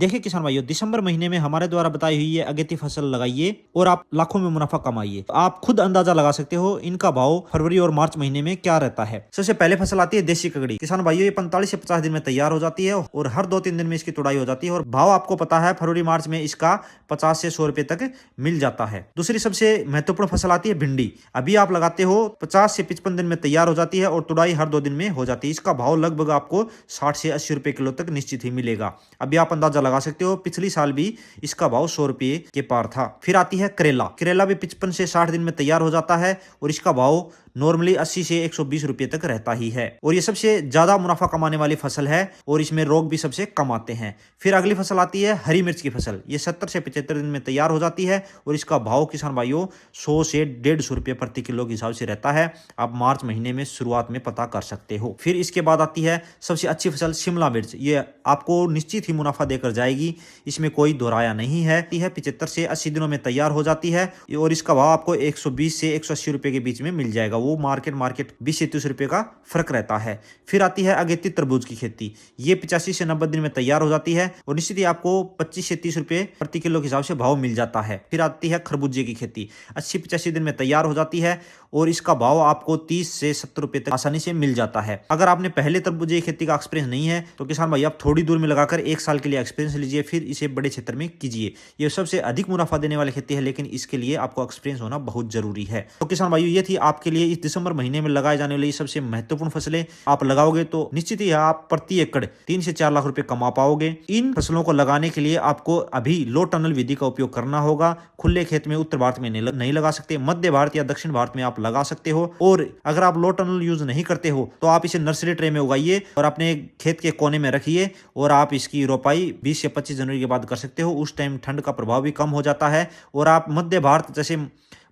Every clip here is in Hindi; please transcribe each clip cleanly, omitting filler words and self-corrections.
देखिए किसान भाइयों, दिसंबर महीने में हमारे द्वारा बताई हुई ये अगेती फसल लगाइए और आप लाखों में मुनाफा कमाइए। तो आप खुद अंदाजा लगा सकते हो इनका भाव फरवरी और मार्च महीने में क्या रहता है। सबसे पहले फसल आती है देसी ककड़ी। किसान भाइयों, ये 45 से 50 दिन में तैयार हो जाती है और हर 2-3 दिन में इसकी तुड़ाई हो जाती है और भाव आपको पता है फरवरी मार्च में इसका 50 से 100 रुपए तक मिल जाता है। दूसरी सबसे महत्वपूर्ण फसल आती है भिंडी। अभी आप लगाते हो 50 से 55 दिन में तैयार हो जाती है और तुड़ाई हर 2 दिन में हो जाती है। इसका भाव लगभग आपको 60 से 80 रुपए किलो तक निश्चित ही मिलेगा। अभी आप अंदाजा लगा सकते हो, पिछली साल भी इसका भाव 100 रुपए के पार था। फिर आती है करेला। करेला भी 55 से 60 दिन में तैयार हो जाता है और इसका भाव नॉर्मली 80 से 120 रुपए तक रहता ही है और ये सबसे ज्यादा मुनाफा कमाने वाली फसल है और इसमें रोग भी सबसे कम आते हैं। फिर अगली फसल आती है हरी मिर्च की फसल। ये 70 से 75 दिन में तैयार हो जाती है और इसका भाव किसान भाइयों 100 से 150 रुपए प्रति किलो के हिसाब से रहता है। आप मार्च महीने में शुरुआत में पता कर सकते हो। फिर इसके बाद आती है सबसे अच्छी फसल शिमला मिर्च। ये आपको निश्चित ही मुनाफा देकर जाएगी, इसमें कोई दोहराया नहीं है। 75 से 80 दिनों में तैयार हो जाती है और इसका भाव आपको 120 से 180 रुपए के बीच में मिल जाएगा। वो मार्केट 20 से 30 रुपए का फर्क रहता है। फिर आती है अगेती तरबूज की खेती। ये 85 से 90 दिन में तैयार हो जाती है और निश्चित ही आपको 25 से 30 रुपए प्रति किलो के हिसाब से भाव मिल जाता है। फिर आती है खरबूजे की खेती। 80-85 दिन में तैयार हो जाती है और इसका भाव आपको 30 से 70 रुपए तक आसानी से मिल जाता है। अगर आपने पहले तरबूजे की खेती का एक्सपीरियंस नहीं है तो किसान भाई आप थोड़ी दूर में लगाकर 1 साल के लिए एक्सपीरियंस लीजिए, फिर इसे बड़े क्षेत्र में कीजिए। ये सबसे अधिक मुनाफा देने वाली खेती है, लेकिन इसके लिए आपको एक्सपीरियंस होना बहुत जरूरी है। तो किसान भाइयों, ये थी आपके लिए इस दिसंबर महीने में लगाए जाने वाली सबसे महत्वपूर्ण फसलें। आप लगाओगे तो निश्चित ही आप प्रति एकड़ 3 से 4 लाख रुपए कमा पाओगे। इन फसलों को लगाने के लिए आपको अभी लो टनल विधि का उपयोग करना होगा। खुले खेत में उत्तर भारत में नहीं लगा सकते, मध्य भारत या दक्षिण भारत में आप लगा सकते हो। और अगर आप लो टनल यूज नहीं करते हो तो आप इसे नर्सरी ट्रे में उगाइए और अपने खेत के कोने में रखिए और आप इसकी रोपाई 20 से 25 जनवरी के बाद कर सकते हो। उस टाइम ठंड का प्रभाव भी कम हो जाता है और आप मध्य भारत जैसे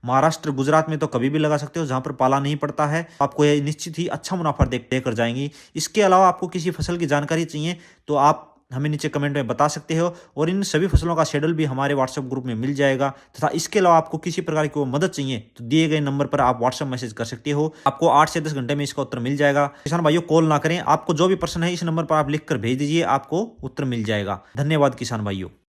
महाराष्ट्र, गुजरात में तो कभी भी लगा सकते हो जहां पर पाला नहीं पड़ता है। आपको ये निश्चित ही अच्छा मुनाफा देकर जाएंगी। इसके अलावा आपको किसी फसल की जानकारी चाहिए तो आप हमें नीचे कमेंट में बता सकते हो और इन सभी फसलों का शेड्यूल भी हमारे व्हाट्सएप ग्रुप में मिल जाएगा। तथा इसके अलावा आपको किसी प्रकार की मदद चाहिए तो दिए गए नंबर पर आप व्हाट्सएप मैसेज कर सकते हो। आपको 8 से 10 घंटे में इसका उत्तर मिल जाएगा। किसान भाइयों, कॉल ना करें, आपको जो भी प्रश्न है इस नंबर पर आप लिख कर भेज दीजिए, आपको उत्तर मिल जाएगा। धन्यवाद किसान भाइयों।